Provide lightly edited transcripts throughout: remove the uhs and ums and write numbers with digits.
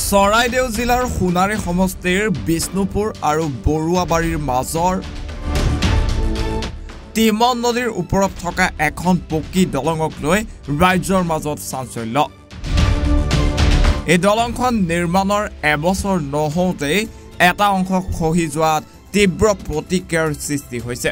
চৰাইদেউ জিলাৰ সোণাৰী সমষ্টিৰ বিষ্ণুপুৰ আৰু বৰুৱাবাৰীৰ মাজৰ তিমন নদীৰ ওপৰত থকা এখন পকী দলঙক লৈ ৰাজ্যৰ মাজত চাঞ্চল্য। এই দলংখন নিৰ্মাণৰ এবছৰ নহওঁতেই এটা অংশ খহি যোৱাত তীব্ৰ প্ৰতিক্ৰিয়াৰ সৃষ্টি হৈছে।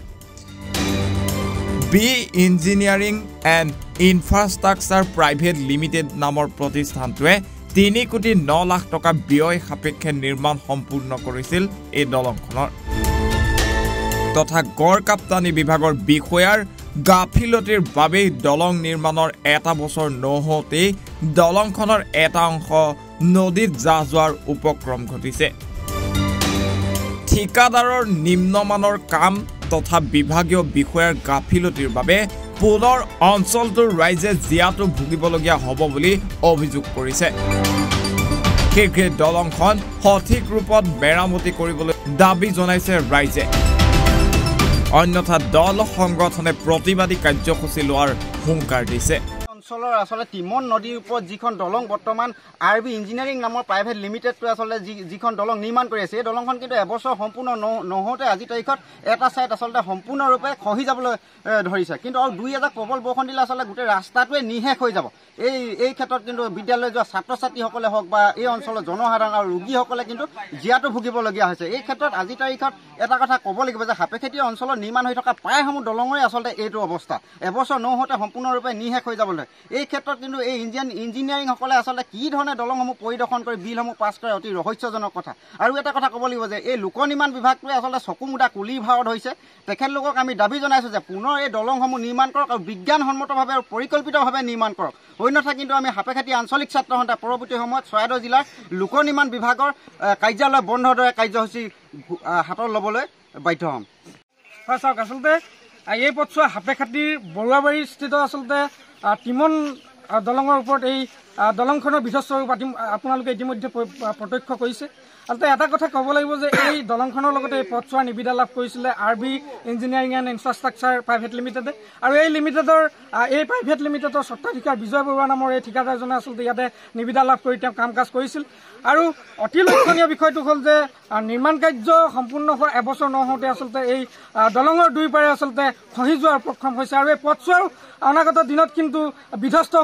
B engineering and infrastructure private limited নামৰ প্ৰতিষ্ঠানটোৱে 3 কোটি 9 লাখ টকা ব্যয় সাপেক্ষে নিৰ্মাণ সম্পূৰ্ণ কৰিছিল এই দলংখনৰ। তথা গড়কাপ্তানি বিভাগৰ বিষয়াৰ গাফিলতিৰ বাবেই দলং নিৰ্মাণৰ এটা বছৰ নহওঁতেই দলংখনৰ এটা অংশ নদীত জাহ যোৱাৰ উপক্ৰম ঘটিছে। ঠিকাদাৰৰ নিম্নমানৰ কাম তথা বিভাগীয় বিষয়াৰ গাফিলতিৰ বাবে পুনৰ অঞ্চলটোৰ ৰাইজে জিয়াটো ভুগিবলগীয়া হ'ব বুলি অভিযোগ কৰিছে। শীঘ্ৰে দলংখন সঠিক ৰূপত মেৰামতি কৰিবলৈ দাবী জনাইছে ৰাইজে। অন্যথা দল সংগঠনে প্ৰতিবাদী কাৰ্যসূচী লোৱাৰ হুংকাৰ দিছে। অঞ্চলৰ আসলে তিমন নদীৰ ওপৰত যিখন দলং বৰ্তমান আৰবি ইঞ্জিনিয়াৰিং নামৰ প্ৰাইভেট লিমিটেডটোৱে আসলে যিখন দলং নিৰ্মাণ কৰি আছে, এই দলংখন কিন্তু এবছৰ সম্পূৰ্ণ নহওঁতে আজি তাৰিখত এটা ছাইড আচলতে সম্পূৰ্ণৰূপে খহি যাবলৈ ধৰিছে। কিন্তু আৰু 2 প্ৰবল বৰষুণ দিলে আচলতে গোটেই ৰাস্তাটোৱে নিশেষ হৈ যাব। এই ক্ষেত্ৰত কিন্তু বিদ্যালয়লৈ যোৱা ছাত্ৰ ছাত্ৰীসকলে হওক বা এই অঞ্চলৰ জনসাধাৰণ আৰু ৰোগীসকলে কিন্তু জীয়াটো ভুগিবলগীয়া হৈছে। এই ক্ষেত্ৰত আজি তাৰিখত এটা কথা ক'ব লাগিব যে সাপেক্ষেতি অঞ্চলত নিৰ্মাণ হৈ থকা প্ৰায়সমূহ দলঙৰে আচলতে এইটো অৱস্থা। এবছৰ নহওঁতে সম্পূৰ্ণৰূপে নিশেষ হৈ যাবলৈ। এই ক্ষেত্ৰত কিন্তু এই ইঞ্জিনিয়াৰিংসকলে আচলতে কি ধৰণে দলংসমূহ পৰিদৰ্শন কৰি বিলসমূহ পাছ কৰে অতি ৰহস্যজনক কথা। আৰু এটা কথা ক'ব লাগিব যে এই লোক নিৰ্মাণ বিভাগটোৱে আচলতে চকু মুদা কুলি ভাৰত হৈছে। তেখেতলোকক আমি দাবী জনাইছোঁ যে পুনৰ এই দলংসমূহ নিৰ্মাণ কৰক আৰু বিজ্ঞানসন্মতভাৱে আৰু পৰিকল্পিতভাৱে নিৰ্মাণ কৰক। অন্যথা কিন্তু আমি সাপেক্ষেতি আঞ্চলিক ছাত্ৰ সন্থা পৰৱৰ্তী সময়ত চৰাইদেউ জিলাৰ লোক নিৰ্মাণ বিভাগৰ কাৰ্যালয় বন্ধৰ দৰে কাৰ্যসূচী হাতত ল'বলৈ বাধ্য হ'ম। হয়, চাওক আচলতে এই পথছোৱা সাপেখাতিৰ বৰুৱাবাৰী স্থিত আচলতে তিমন দলঙৰ ওপৰত এই দলংখনৰ বিধ্বস্বৰূপ আপোনালোকে ইতিমধ্যে প্ৰত্যক্ষ কৰিছে। আচলতে এটা কথা ক'ব লাগিব যে এই দলংখনৰ লগতে এই পথছোৱাৰ নিবিদা লাভ কৰিছিলে RB engineering and infrastructure private লিমিটেডে। আৰু এই প্ৰাইভেট লিমিটেডৰ স্বত্বাধিকাৰ বিজয় বৰুৱা নামৰ এই ঠিকাদাৰজনে আচলতে ইয়াতে নিবিদা লাভ কৰি তেওঁ কাম কাজ কৰিছিল। আৰু অতি লক্ষণীয় বিষয়টো হ'ল যে নিৰ্মাণ কাৰ্য সম্পূৰ্ণ হোৱা এবছৰ নহওঁতে আচলতে এই দলঙৰ দুই পাৰে আচলতে খহি যোৱাৰ উপক্ৰম হৈছে। আৰু এই পথছোৱাৰ অনাগত দিনত কিন্তু বিধ্বস্ত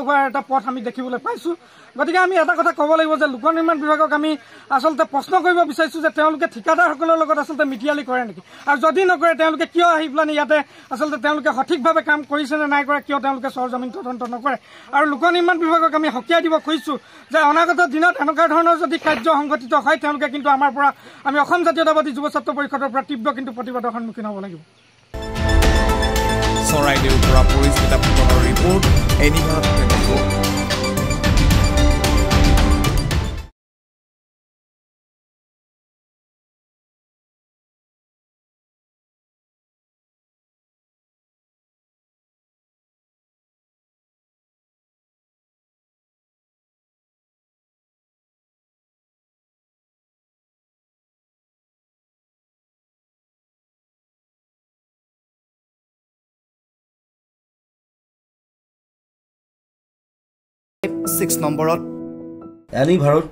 হোৱাৰ এটা পথ আমি দেখিবলৈ পাইছোঁ। গতিকে আমি এটা কথা ক'ব লাগিব যে লোক নিৰ্মাণ বিভাগক আমি আচলতে প্ৰশ্ন কৰিব বিচাৰিছোঁ যে তেওঁলোকে ঠিকাদাৰসকলৰ লগত আচলতে মিটিয়ালি কৰে নেকি, আৰু যদি নকৰে তেওঁলোকে কিয় আহি পেলাই ইয়াতে আচলতে তেওঁলোকে সঠিকভাৱে কাম কৰিছে নে নাই কৰা, কিয় তেওঁলোকে চৰজমিন তদন্ত নকৰে। আৰু লোক নিৰ্মাণ বিভাগক আমি সকীয়াই দিব খুজিছোঁ যে অনাগত দিনত এনেকুৱা ধৰণৰ যদি কাৰ্য সংঘটিত হয় তেওঁলোকে কিন্তু আমাৰ পৰা আমি অসম জাতীয়তাবাদী যুৱ ছাত্ৰ পৰিষদৰ পৰা তীব্ৰ কিন্তু প্ৰতিবাদৰ সন্মুখীন হ'ব লাগিব। চৰাইদেউৰ পৰা পৰিস্মিতা ফুকনৰ ৰিপৰ্ট, এনিভাৰত। নম্বৰত এনি ভাৰত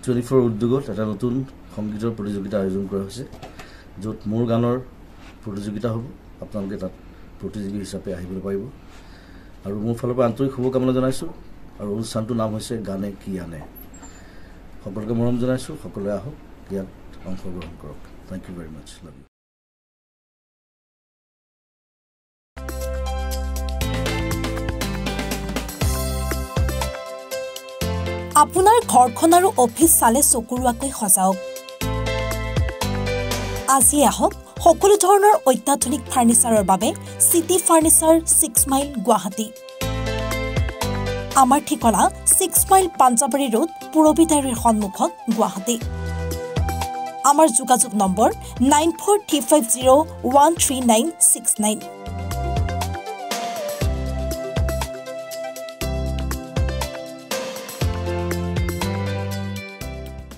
24 উদ্যোগত এটা নতুন সংগীতৰ প্ৰতিযোগিতা আয়োজন কৰা হৈছে, য'ত মোৰ গানৰ প্ৰতিযোগিতা হ'ব। আপোনালোকে তাত প্ৰতিযোগী হিচাপে আহিবলৈ পাৰিব। আৰু মোৰ ফালৰ পৰা আন্তৰিক শুভকামনা জনাইছোঁ। আৰু অনুষ্ঠানটোৰ নাম হৈছে গানে কি আনে। সকলোকে মৰম জনাইছোঁ। সকলোৱে আহক, ইয়াত অংশগ্ৰহণ কৰক। Thank you very much. Love you. আপোনাৰ ঘৰখন আৰু অফিচ চালে চকুৰুৱাকৈ সজাওক। আজি আহক সকলো ধৰণৰ অত্যাধুনিক ফাৰ্নিচাৰৰ বাবে চিটি ফাৰ্নিচাৰ 6 মাইল গুৱাহাটী। আমাৰ ঠিকনা 6 মাইল পাঞ্জাবাৰী ৰোড, পুৰবিতাৰীৰ সন্মুখত, গুৱাহাটী। আমাৰ যোগাযোগ নম্বৰ 9435013969।